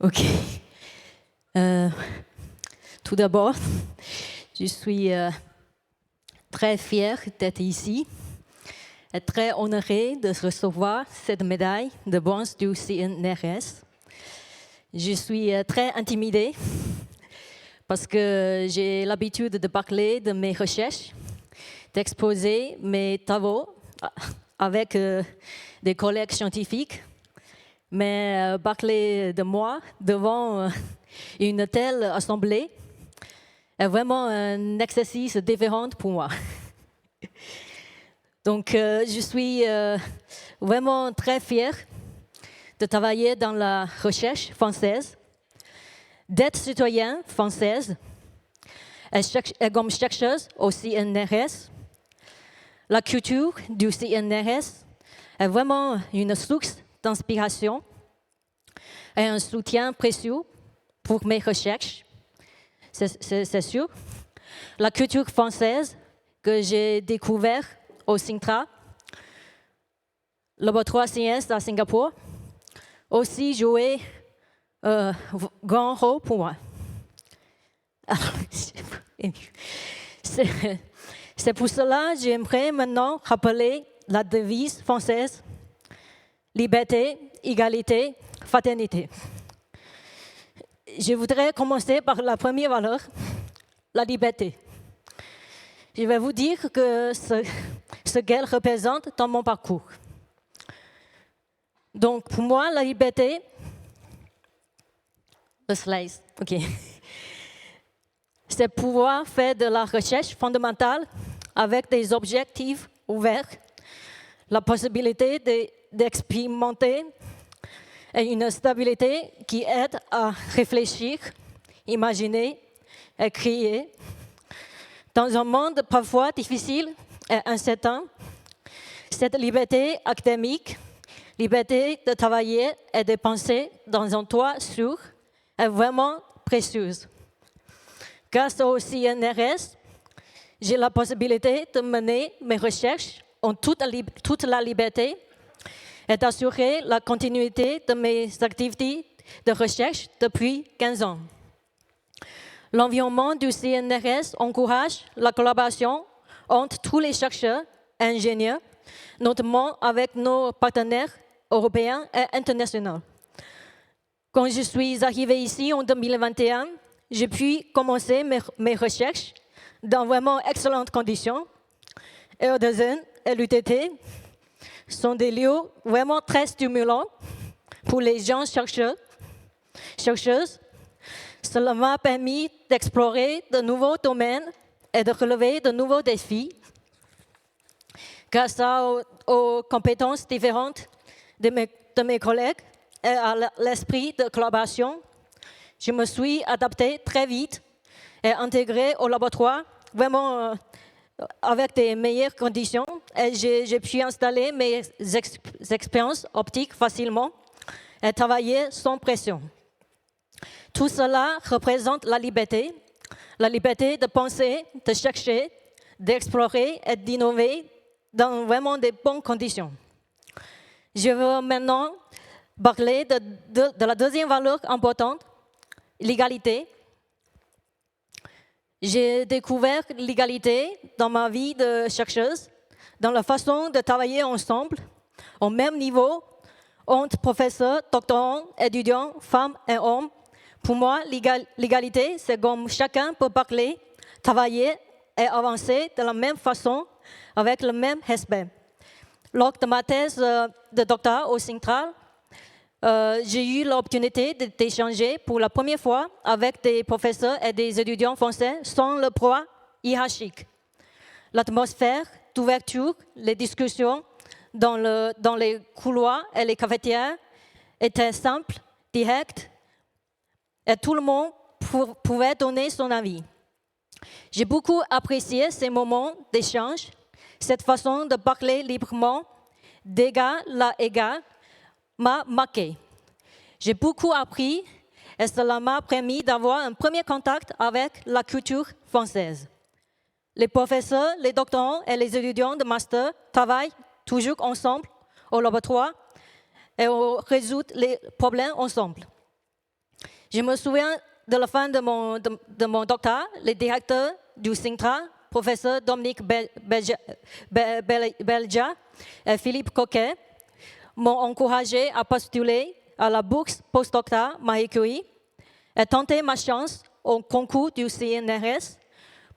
Ok. Tout d'abord, je suis très fière d'être ici et très honorée de recevoir cette médaille de bronze du CNRS. Je suis très intimidée parce que j'ai l'habitude de parler de mes recherches, d'exposer mes travaux avec des collègues scientifiques, mais parler de moi devant une telle assemblée est vraiment un exercice différent pour moi. Donc, je suis vraiment très fière de travailler dans la recherche française, d'être citoyenne française et comme chercheuse au CNRS. La culture du CNRS est vraiment une source d'inspiration et un soutien précieux pour mes recherches, c'est sûr. La culture française que j'ai découverte au Sintra, le laboratoire CNRS à Singapour, aussi joué un grand rôle pour moi. C'est pour cela que j'aimerais maintenant rappeler la devise française: liberté, égalité, fraternité. Je voudrais commencer par la première valeur, la liberté. Je vais vous dire ce qu'elle représente dans mon parcours. Donc, pour moi, la liberté, le slice, ok, c'est pouvoir faire de la recherche fondamentale avec des objectifs ouverts, la possibilité d'expérimenter et une stabilité qui aide à réfléchir, imaginer et créer. Dans un monde parfois difficile et incertain, cette liberté académique, liberté de travailler et de penser dans un toit sûr est vraiment précieuse. Grâce au CNRS, j'ai la possibilité de mener mes recherches en toute la liberté et d'assurer la continuité de mes activités de recherche depuis 15 ans. L'environnement du CNRS encourage la collaboration entre tous les chercheurs et ingénieurs, notamment avec nos partenaires européens et internationaux. Quand je suis arrivée ici en 2021, j'ai pu commencer mes recherches dans vraiment excellentes conditions. ERDZN et l'UTT sont des lieux vraiment très stimulants pour les jeunes chercheuses. Cela m'a permis d'explorer de nouveaux domaines et de relever de nouveaux défis. Grâce aux compétences différentes de mes collègues et à l'esprit de collaboration, je me suis adaptée très vite et intégrée au laboratoire vraiment avec des meilleures conditions. Et j'ai pu installer mes expériences optiques facilement et travailler sans pression. Tout cela représente la liberté de penser, de chercher, d'explorer et d'innover dans vraiment de bonnes conditions. Je veux maintenant parler de la deuxième valeur importante, l'égalité. J'ai découvert l'égalité dans ma vie de chercheuse, dans la façon de travailler ensemble, au même niveau, entre professeurs, doctorants, étudiants, femmes et hommes. Pour moi, l'égalité, c'est comme chacun peut parler, travailler et avancer de la même façon, avec le même respect. Lors de ma thèse de doctorat au Sintra, j'ai eu l'opportunité d'échanger pour la première fois avec des professeurs et des étudiants français sans le poids hiérarchique. L'atmosphère d'ouverture, les discussions dans les couloirs et les cafetières étaient simples, directes, et tout le monde pouvait donner son avis. J'ai beaucoup apprécié ces moments d'échange, cette façon de parler librement, d'égal à égal, m'a marqué. J'ai beaucoup appris et cela m'a permis d'avoir un premier contact avec la culture française. Les professeurs, les doctorants et les étudiants de master travaillent toujours ensemble au laboratoire et on résout les problèmes ensemble. Je me souviens de la fin de mon doctorat, le directeur du CINTRA, professeur Dominique Belgia et Philippe Coquet, m'ont encouragé à postuler à la bourse postdoctorat Marie Curie et tenter ma chance au concours du CNRS.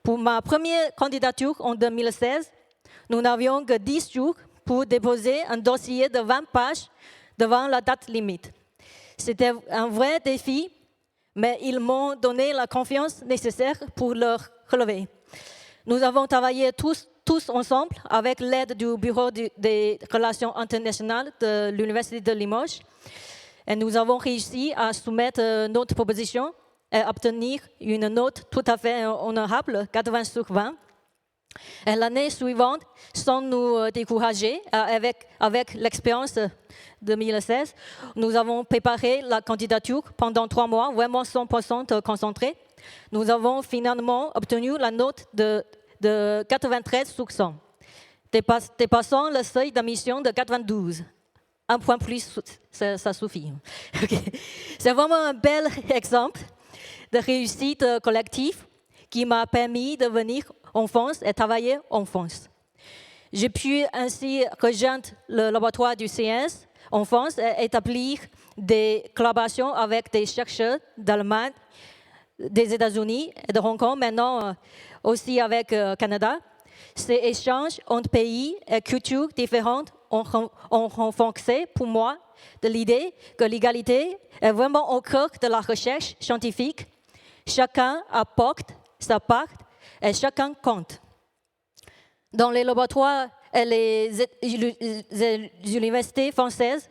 Pour ma première candidature en 2016, nous n'avions que 10 jours pour déposer un dossier de 20 pages devant la date limite. C'était un vrai défi, mais ils m'ont donné la confiance nécessaire pour le relever. Nous avons travaillé tous ensemble avec l'aide du Bureau des relations internationales de l'Université de Limoges. Et nous avons réussi à soumettre notre proposition et obtenir une note tout à fait honorable, 80 sur 20. Et l'année suivante, sans nous décourager, avec l'expérience de 2016, nous avons préparé la candidature pendant 3 mois, vraiment 100% concentré. Nous avons finalement obtenu la note de 93 sur 100, dépassant le seuil d'admission de 92. Un point plus, ça suffit. Okay. C'est vraiment un bel exemple de réussite collective qui m'a permis de venir en France et travailler en France. J'ai pu ainsi rejoindre le laboratoire du CNS en France et établir des collaborations avec des chercheurs d'Allemagne, des États-Unis et de Hong Kong, maintenant aussi avec le Canada. Ces échanges entre pays et cultures différentes ont renforcé pour moi de l'idée que l'égalité est vraiment au cœur de la recherche scientifique. Chacun apporte sa part et chacun compte. Dans les laboratoires et les universités françaises,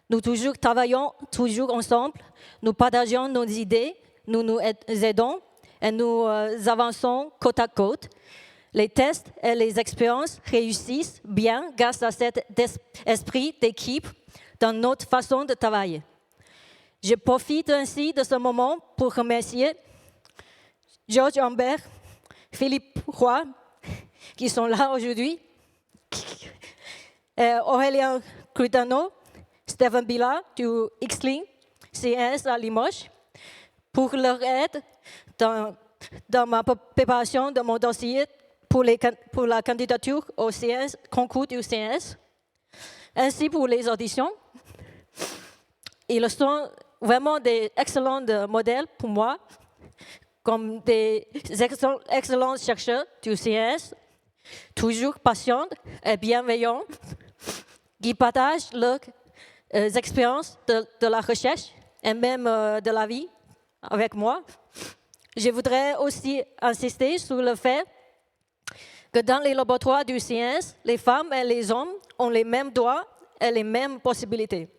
nous travaillons toujours ensemble, nous partageons nos idées, nous nous aidons et nous avançons côte à côte. Les tests et les expériences réussissent bien grâce à cet esprit d'équipe dans notre façon de travailler. Je profite ainsi de ce moment pour remercier Georges Humbert, Philippe Roy, qui sont là aujourd'hui, Aurélien Crutano, Stéphane Bila du Xling CNS à Limoges, pour leur aide dans ma préparation de mon dossier pour la candidature au CNS, concours du CNS, ainsi pour les auditions. Ils sont vraiment des excellents modèles pour moi, comme des excellents chercheurs du CNS, toujours patients et bienveillants, qui partagent leurs expériences de la recherche et même de la vie avec moi. Je voudrais aussi insister sur le fait que dans les laboratoires du CNS, les femmes et les hommes ont les mêmes droits et les mêmes possibilités.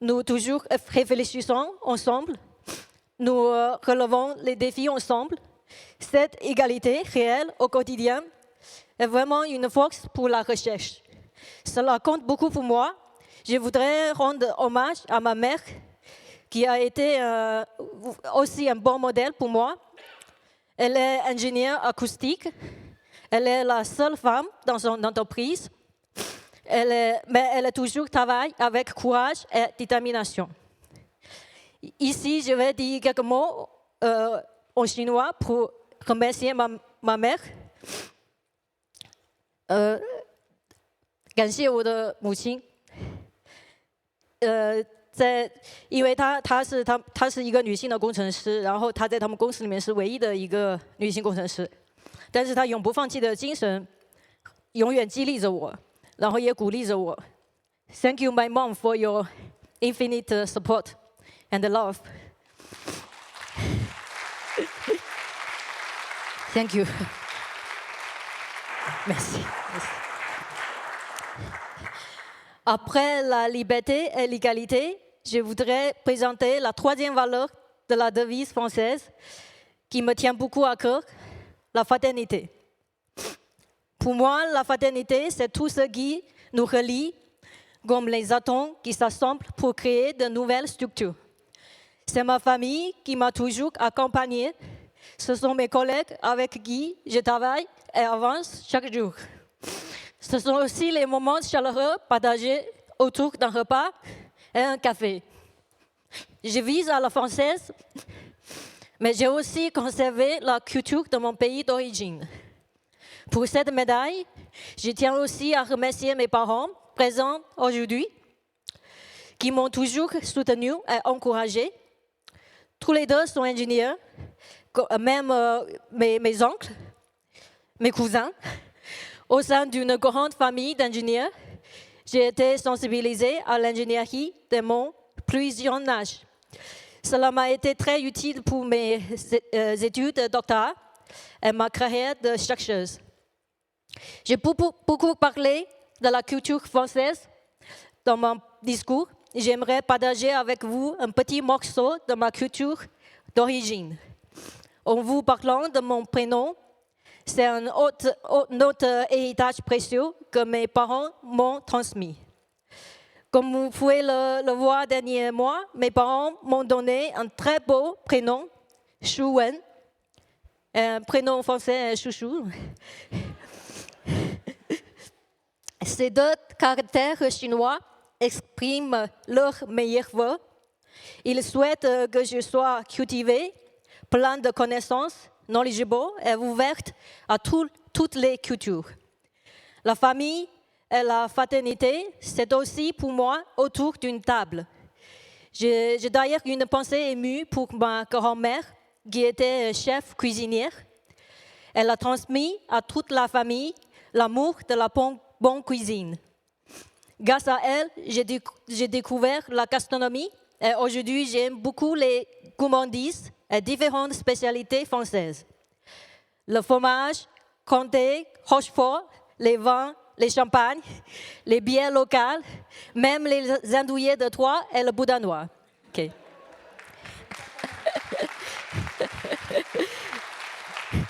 Nous toujours réfléchissons ensemble, nous relevons les défis ensemble. Cette égalité réelle au quotidien est vraiment une force pour la recherche. Cela compte beaucoup pour moi. Je voudrais rendre hommage à ma mère, qui a été aussi un bon modèle pour moi. Elle est ingénieure acoustique. Elle est la seule femme dans son entreprise. Mais elle a toujours travaillé avec courage et détermination. Ici, je vais dire quelques mots en chinois pour remercier ma mère. 感谢我的母亲。因为她是一个女性的工程师，然后她在他们公司里面是唯一的一个女性工程师，但是她永不放弃的精神，永远激励着我，然后也鼓励着我。Thank you, my mom, for your infinite support and love. Thank you. Merci. Après la liberté et l'égalité, je voudrais présenter la troisième valeur de la devise française qui me tient beaucoup à cœur, la fraternité. Pour moi, la fraternité, c'est tout ce qui nous relie comme les atomes qui s'assemblent pour créer de nouvelles structures. C'est ma famille qui m'a toujours accompagnée. Ce sont mes collègues avec qui je travaille et avance chaque jour. Ce sont aussi les moments chaleureux partagés autour d'un repas et un café. Je vis à la française, mais j'ai aussi conservé la culture de mon pays d'origine. Pour cette médaille, je tiens aussi à remercier mes parents présents aujourd'hui, qui m'ont toujours soutenu et encouragé. Tous les deux sont ingénieurs, même mes oncles, mes cousins. Au sein d'une grande famille d'ingénieurs, j'ai été sensibilisée à l'ingénierie de mon plus jeune âge. Cela m'a été très utile pour mes études de doctorat et ma carrière de chercheuse. J'ai beaucoup parlé de la culture française dans mon discours. J'aimerais partager avec vous un petit morceau de ma culture d'origine. En vous parlant de mon prénom, c'est un autre héritage précieux que mes parents m'ont transmis. Comme vous pouvez le voir dernier mois, mes parents m'ont donné un très beau prénom, Shu Wen, un prénom français chouchou. Ces deux caractères chinois expriment leurs meilleurs vœux. Ils souhaitent que je sois cultivée, plein de connaissances, knowledgeable et ouverte à toutes les cultures. La famille et la fraternité, c'est aussi pour moi autour d'une table. J'ai d'ailleurs une pensée émue pour ma grand-mère, qui était chef cuisinière. Elle a transmis à toute la famille l'amour de la bonne cuisine. Grâce à elle, j'ai découvert la gastronomie et aujourd'hui, j'aime beaucoup les gourmandises et différentes spécialités françaises. Le fromage, comté, rochefort, les vins, les champagnes, les bières locales, même les andouillets de Troyes et le boudin noir. Okay.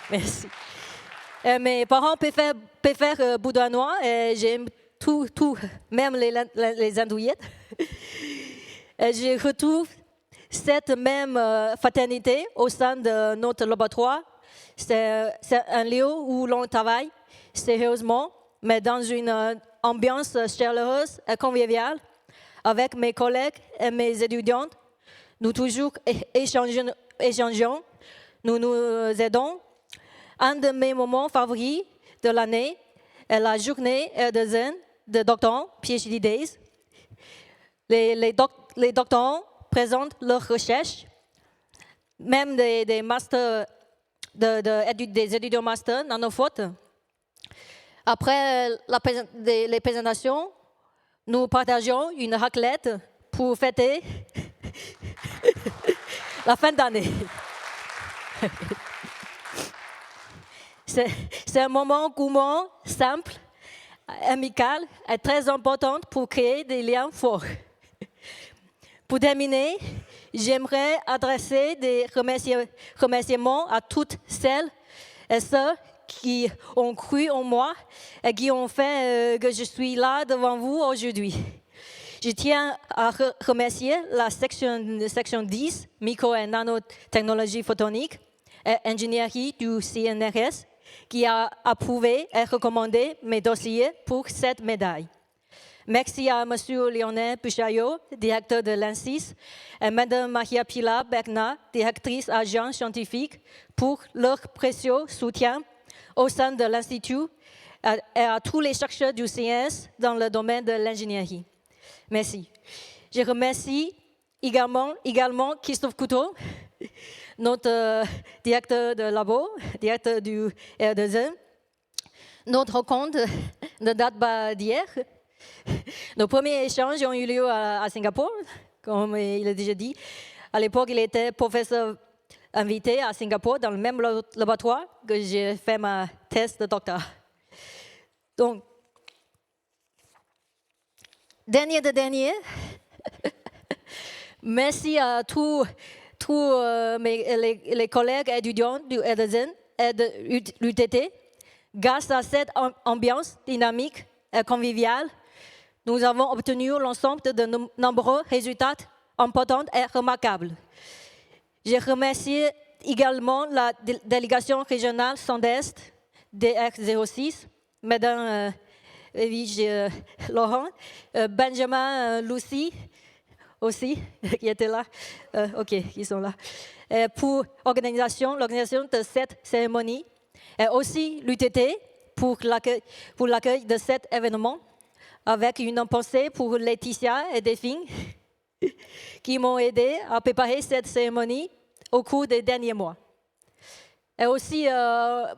Merci. Mes parents préfèrent boudin noir et j'aime tout, même les andouillettes. Je retrouve cette même fraternité au sein de notre laboratoire. C'est un lieu où l'on travaille sérieusement, mais dans une ambiance chaleureuse et conviviale. Avec mes collègues et mes étudiantes, nous toujours échangeons, nous nous aidons. Un de mes moments favoris de l'année est la journée de Zen de doctorants, PhD Days. Les doctorants présentent leurs recherches, même des masters, des étudiants masters dans nos fautes. Après les présentations, nous partageons une raclette pour fêter la fin d'année. C'est un moment gourmand, simple, amical et très important pour créer des liens forts. Pour terminer, j'aimerais adresser des remerciements à toutes celles et ceux qui ont cru en moi et qui ont fait que je suis là devant vous aujourd'hui. Je tiens à remercier la section 10, micro et nanotechnologie photonique et ingénierie du CNRS, qui a approuvé et recommandé mes dossiers pour cette médaille. Merci à M. Lionel Puchayot, directeur de l'ANSYS, et Mme Maria Pilar Berna, directrice adjointe scientifique, pour leur précieux soutien au sein de l'Institut et à tous les chercheurs du CNRS dans le domaine de l'ingénierie. Merci. Je remercie également Christophe Couteau, notre directeur de labo, directeur du R2E. Notre rencontre ne date pas d'hier. Nos premiers échanges ont eu lieu à Singapour, comme il a déjà dit. À l'époque, il était professeur invité à Singapour dans le même laboratoire que j'ai fait ma thèse de doctorat. Donc, dernier, merci à tous les collègues étudiants du RDZN et de l'UTT. Grâce à cette ambiance dynamique et conviviale, nous avons obtenu l'ensemble de nombreux résultats importants et remarquables. Je remercie également la délégation régionale Centre-Est DR06, Mme Evige Laurent, Benjamin Lucie, aussi, qui étaient là. OK, ils sont là. Pour l'organisation de cette cérémonie. Et aussi l'UTT pour l'accueil de cet événement, avec une pensée pour Laetitia et Delphine, qui m'ont aidé à préparer cette cérémonie au cours des derniers mois. Et aussi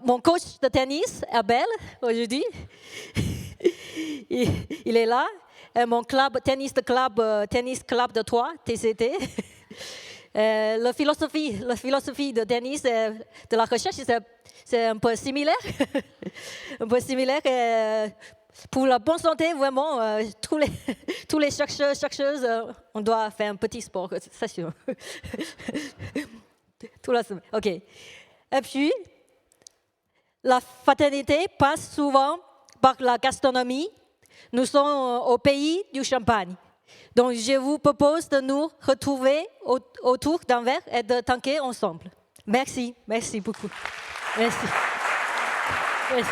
mon coach de tennis, Abel, aujourd'hui, il est là. Et mon tennis club de Troyes, TCT. La philosophie de tennis, de la recherche, c'est un peu similaire. Un peu similaire. Pour la bonne santé, vraiment, tous les chercheuses, on doit faire un petit sport, c'est sûr. Tout la semaine. OK. Et puis, la fraternité passe souvent par la gastronomie. Nous sommes au pays du champagne. Donc, je vous propose de nous retrouver autour d'un verre et de tanker ensemble. Merci, merci beaucoup. Merci. Merci.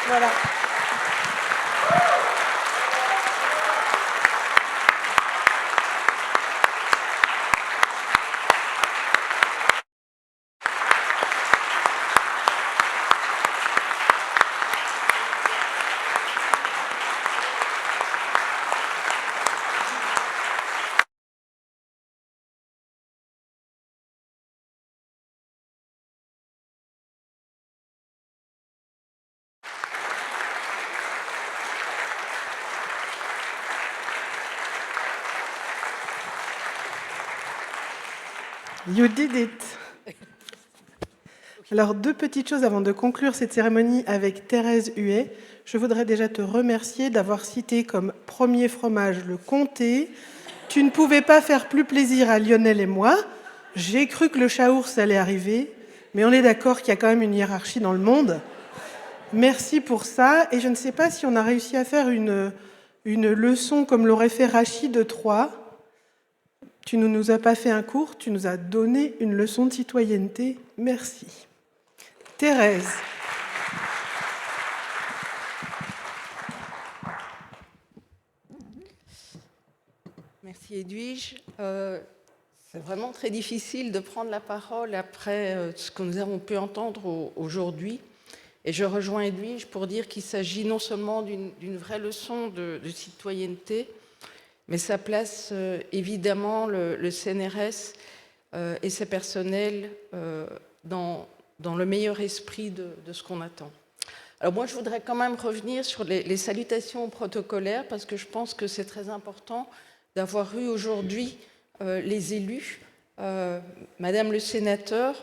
Voilà. You did it. Alors, deux petites choses avant de conclure cette cérémonie avec Thérèse Huet. Je voudrais déjà te remercier d'avoir cité comme premier fromage le comté. Tu ne pouvais pas faire plus plaisir à Lionel et moi. J'ai cru que le chaours allait arriver, mais on est d'accord qu'il y a quand même une hiérarchie dans le monde. Merci pour ça. Et je ne sais pas si on a réussi à faire une leçon comme l'aurait fait Rachid de Troyes. Tu ne nous as pas fait un cours, tu nous as donné une leçon de citoyenneté. Merci. Thérèse. Merci Edwige. C'est vraiment très difficile de prendre la parole après ce que nous avons pu entendre aujourd'hui. Et je rejoins Edwige pour dire qu'il s'agit non seulement d'une vraie leçon de citoyenneté, mais ça place évidemment le CNRS et ses personnels dans le meilleur esprit de ce qu'on attend. Alors moi, je voudrais quand même revenir sur les salutations protocolaires, parce que je pense que c'est très important d'avoir eu aujourd'hui les élus, Madame le sénateur,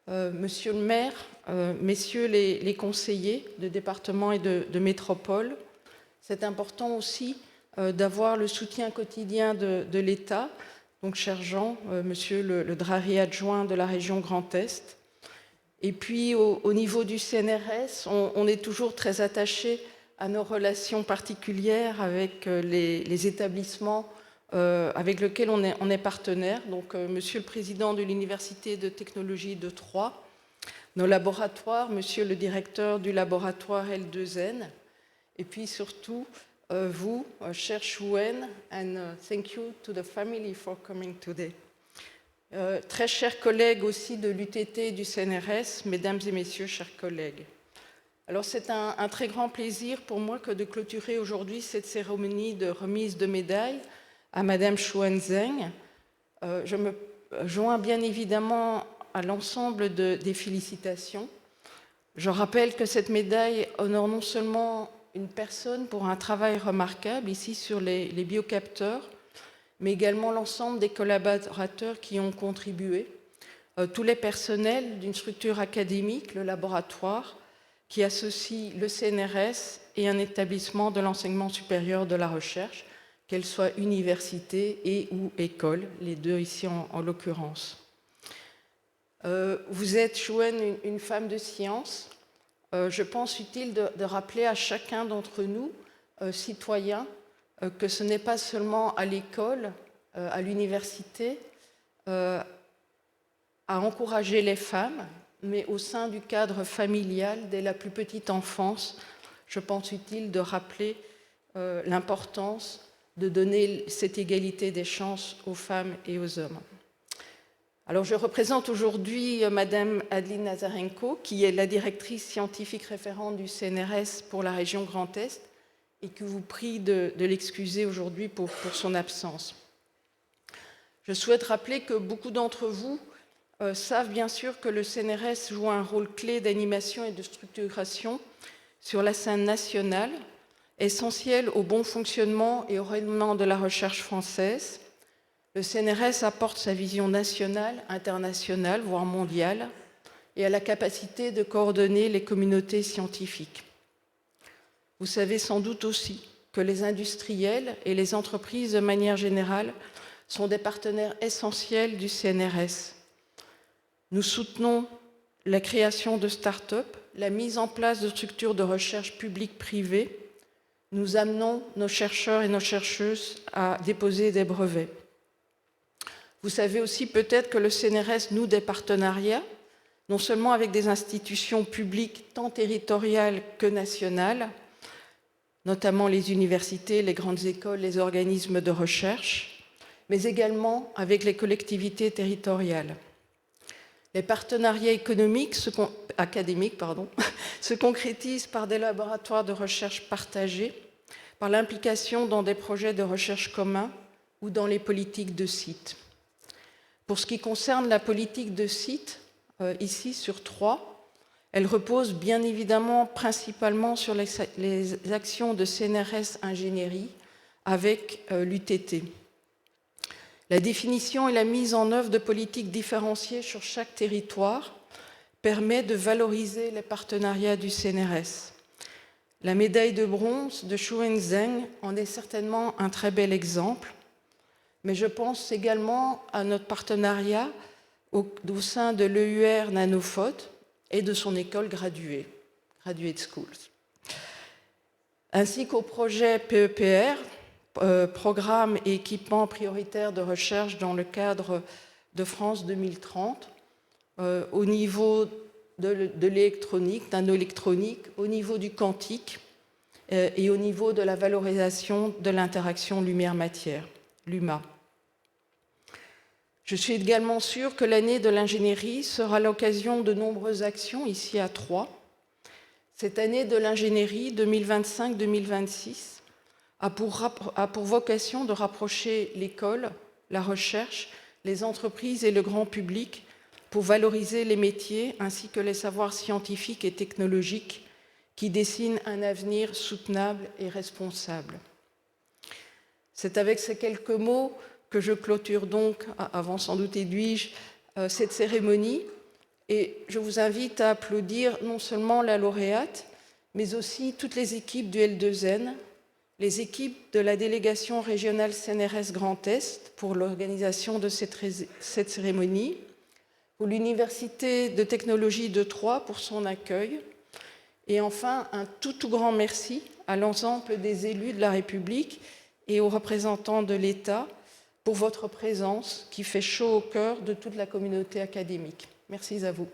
Monsieur le maire, Messieurs les conseillers de département et de métropole. C'est important aussi d'avoir le soutien quotidien de l'État, donc cher Jean, Monsieur le Drari adjoint de la région Grand Est. Et puis au niveau du CNRS, on est toujours très attaché à nos relations particulières avec les établissements avec lesquels on est partenaire. Donc Monsieur le Président de l'Université de technologie de Troyes, nos laboratoires, Monsieur le Directeur du laboratoire L2N, et puis surtout vous, cher Chuen, and thank you to the family for coming today. Très chers collègues aussi de l'UTT et du CNRS, mesdames et messieurs, chers collègues. Alors c'est un très grand plaisir pour moi que de clôturer aujourd'hui cette cérémonie de remise de médailles à Madame Chuen Zeng. Je me joins bien évidemment à l'ensemble des félicitations. Je rappelle que cette médaille honore non seulement une personne pour un travail remarquable ici sur les biocapteurs, mais également l'ensemble des collaborateurs qui ont contribué, tous les personnels d'une structure académique, le laboratoire, qui associe le CNRS et un établissement de l'enseignement supérieur de la recherche, qu'elle soit université et ou école, les deux ici en l'occurrence. Vous êtes, Chuen, une femme de science. Je pense utile de rappeler à chacun d'entre nous, citoyens, que ce n'est pas seulement à l'école, à l'université, à encourager les femmes, mais au sein du cadre familial, dès la plus petite enfance, je pense utile de rappeler l'importance de donner cette égalité des chances aux femmes et aux hommes. Alors, je représente aujourd'hui Madame Adeline Nazarenko, qui est la directrice scientifique référente du CNRS pour la région Grand Est, et qui vous prie de l'excuser aujourd'hui pour son absence. Je souhaite rappeler que beaucoup d'entre vous savent bien sûr que le CNRS joue un rôle clé d'animation et de structuration sur la scène nationale, essentiel au bon fonctionnement et au rayonnement de la recherche française. Le CNRS apporte sa vision nationale, internationale, voire mondiale, et a la capacité de coordonner les communautés scientifiques. Vous savez sans doute aussi que les industriels et les entreprises de manière générale sont des partenaires essentiels du CNRS. Nous soutenons la création de start-up, la mise en place de structures de recherche publiques-privées. Nous amenons nos chercheurs et nos chercheuses à déposer des brevets. Vous savez aussi peut-être que le CNRS noue des partenariats, non seulement avec des institutions publiques tant territoriales que nationales, notamment les universités, les grandes écoles, les organismes de recherche, mais également avec les collectivités territoriales. Les partenariats académiques se concrétisent par des laboratoires de recherche partagés, par l'implication dans des projets de recherche communs ou dans les politiques de site. Pour ce qui concerne la politique de site, ici sur 3, elle repose bien évidemment principalement sur les actions de CNRS Ingénierie avec l'UTT. La définition et la mise en œuvre de politiques différenciées sur chaque territoire permet de valoriser les partenariats du CNRS. La médaille de bronze de Shuenzhen en est certainement un très bel exemple, mais je pense également à notre partenariat au sein de l'EUR Nanofot et de son école graduée, Graduate Schools, ainsi qu'au projet PEPR, Programme et équipement prioritaire de recherche dans le cadre de France 2030, au niveau de l'électronique, nanoélectronique, au niveau du quantique et au niveau de la valorisation de l'interaction lumière-matière, l'UMA. Je suis également sûre que l'année de l'ingénierie sera l'occasion de nombreuses actions ici à Troyes. Cette année de l'ingénierie 2025-2026 a pour vocation de rapprocher l'école, la recherche, les entreprises et le grand public pour valoriser les métiers ainsi que les savoirs scientifiques et technologiques qui dessinent un avenir soutenable et responsable. C'est avec ces quelques mots que je clôture donc, avant sans doute Edwige, cette cérémonie. Et je vous invite à applaudir non seulement la lauréate, mais aussi toutes les équipes du L2N, les équipes de la délégation régionale CNRS Grand Est pour l'organisation de cette cérémonie, pour l'Université de technologie de Troyes pour son accueil, et enfin un tout grand merci à l'ensemble des élus de la République et aux représentants de l'État pour votre présence qui fait chaud au cœur de toute la communauté académique. Merci à vous.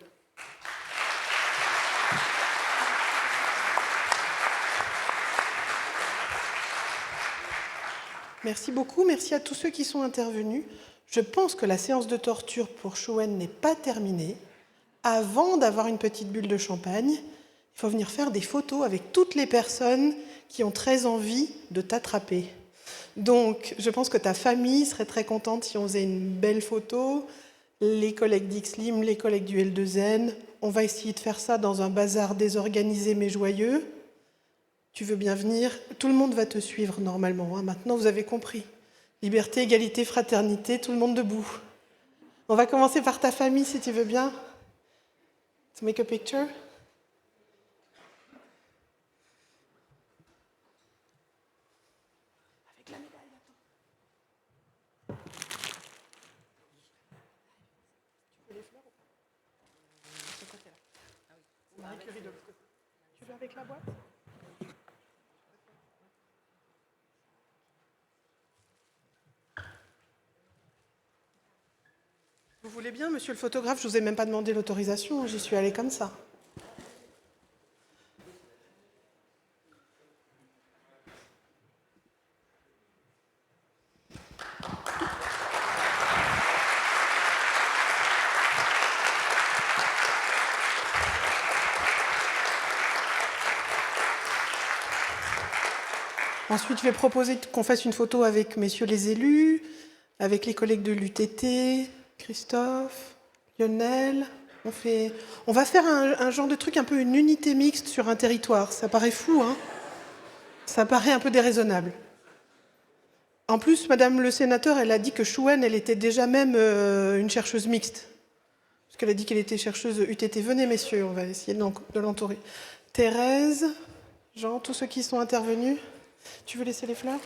Merci beaucoup, merci à tous ceux qui sont intervenus. Je pense que la séance de torture pour Shuen n'est pas terminée. Avant d'avoir une petite bulle de champagne, il faut venir faire des photos avec toutes les personnes qui ont très envie de t'attraper. Donc, je pense que ta famille serait très contente si on faisait une belle photo. Les collègues d'Xlim, les collègues du L2N. On va essayer de faire ça dans un bazar désorganisé mais joyeux. Tu veux bien venir? Tout le monde va te suivre normalement. Hein. Maintenant, vous avez compris. Liberté, égalité, fraternité, tout le monde debout. On va commencer par ta famille, si tu veux bien. To make a picture. Avec la médaille, attends. Tu veux les fleurs ou pas? De ce côté-là. Ah oui. Marie Curie de l'autre côté. Tu veux avec la boîte? Vous voulez bien, monsieur le photographe? Je ne vous ai même pas demandé l'autorisation, j'y suis allée comme ça. Ensuite, je vais proposer qu'on fasse une photo avec messieurs les élus, avec les collègues de l'UTT, Christophe, Lionel. On va faire un genre de truc, un peu une unité mixte sur un territoire. Ça paraît fou, hein? Ça paraît un peu déraisonnable. En plus, Madame le sénateur, elle a dit que Chouen, elle était déjà même une chercheuse mixte. Parce qu'elle a dit qu'elle était chercheuse UTT. Venez, messieurs, on va essayer de l'entourer. Thérèse, Jean, tous ceux qui sont intervenus. Tu veux laisser les fleurs ?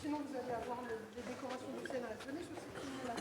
Sinon, vous allez avoir les décorations du Sénat. Venez sur cette ligne-là.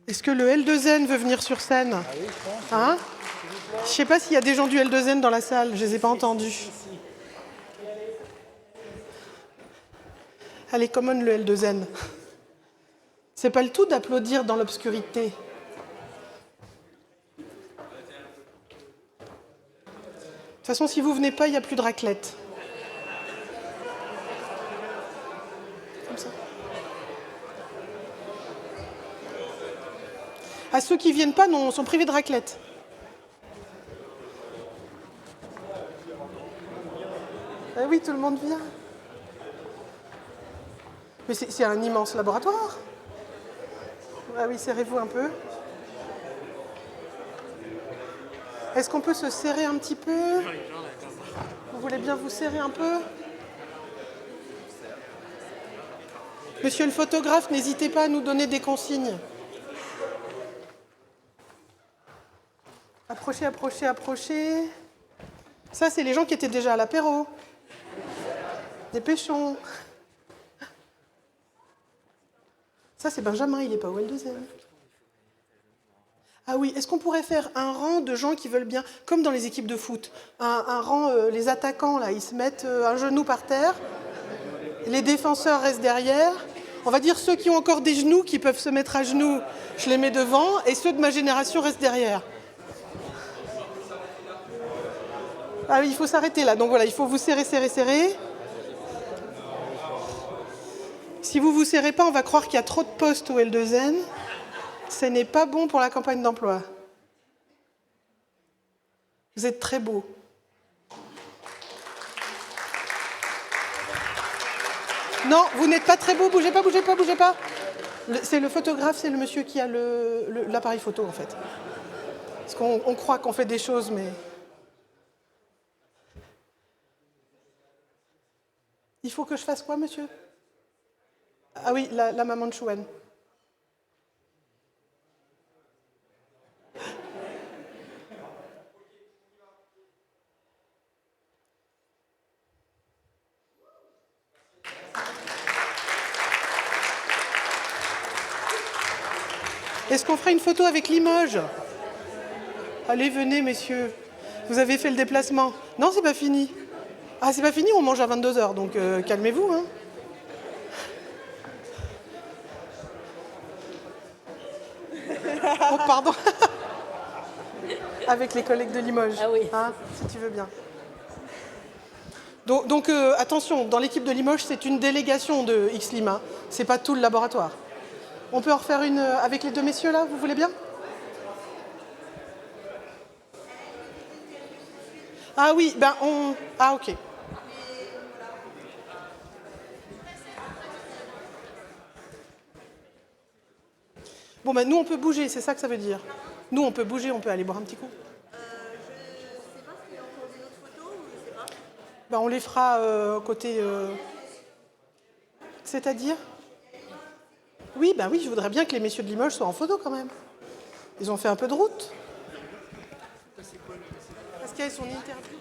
Est-ce que le L2N veut venir sur scène? Ah oui, je pense. Hein? Je ne sais pas s'il y a des gens du L2N dans la salle, je ne les ai pas entendus. Allez, common le L2N. C'est pas le tout d'applaudir dans l'obscurité. De toute façon, si vous ne venez pas, il n'y a plus de raclette. Comme ça. À ceux qui ne viennent pas, non, sont privés de raclette. Ah oui, tout le monde vient. Mais c'est un immense laboratoire. Ah oui, serrez-vous un peu. Est-ce qu'on peut se serrer un petit peu? Vous voulez bien vous serrer un peu? Monsieur le photographe, n'hésitez pas à nous donner des consignes. Approchez, approchez, approchez. Ça, c'est les gens qui étaient déjà à l'apéro. Dépêchons. Ça, c'est Benjamin, il n'est pas au L2N. Ah oui, est-ce qu'on pourrait faire un rang de gens qui veulent bien, comme dans les équipes de foot, un rang, les attaquants, là, ils se mettent un genou par terre, les défenseurs restent derrière. On va dire ceux qui ont encore des genoux, qui peuvent se mettre à genoux, je les mets devant, et ceux de ma génération restent derrière. Ah oui, il faut s'arrêter là, donc voilà, il faut vous serrer, serrer, serrer. Si vous ne vous serrez pas, on va croire qu'il y a trop de postes au L2N. Ce n'est pas bon pour la campagne d'emploi. Vous êtes très beaux. Non, vous n'êtes pas très beaux, bougez pas, bougez pas, bougez pas. C'est le photographe, c'est le monsieur qui a l'appareil photo, en fait. Parce qu'on croit qu'on fait des choses, mais... Il faut que je fasse quoi, monsieur? Ah oui, la maman de Chouen. Est-ce qu'on ferait une photo avec Limoges? Allez, venez, messieurs. Vous avez fait le déplacement. Non, c'est pas fini. Ah, c'est pas fini, on mange à 22h, donc calmez-vous. Hein. Oh, pardon. Avec les collègues de Limoges. Ah oui. Hein, si tu veux bien. Donc attention, dans l'équipe de Limoges, c'est une délégation de X-Lima. C'est pas tout le laboratoire. On peut en refaire une avec les deux messieurs là, vous voulez bien? Ah oui, ben on... Ah ok. Bon ben nous on peut bouger, c'est ça que ça veut dire. Nous on peut bouger, on peut aller boire un petit coup. Je sais pas s'il y a encore des autres photos ou je sais pas. Ben, on les fera côté... C'est-à-dire? Oui, ben oui, je voudrais bien que les messieurs de Limoges soient en photo quand même. Ils ont fait un peu de route. Parce qu'il y a son interview.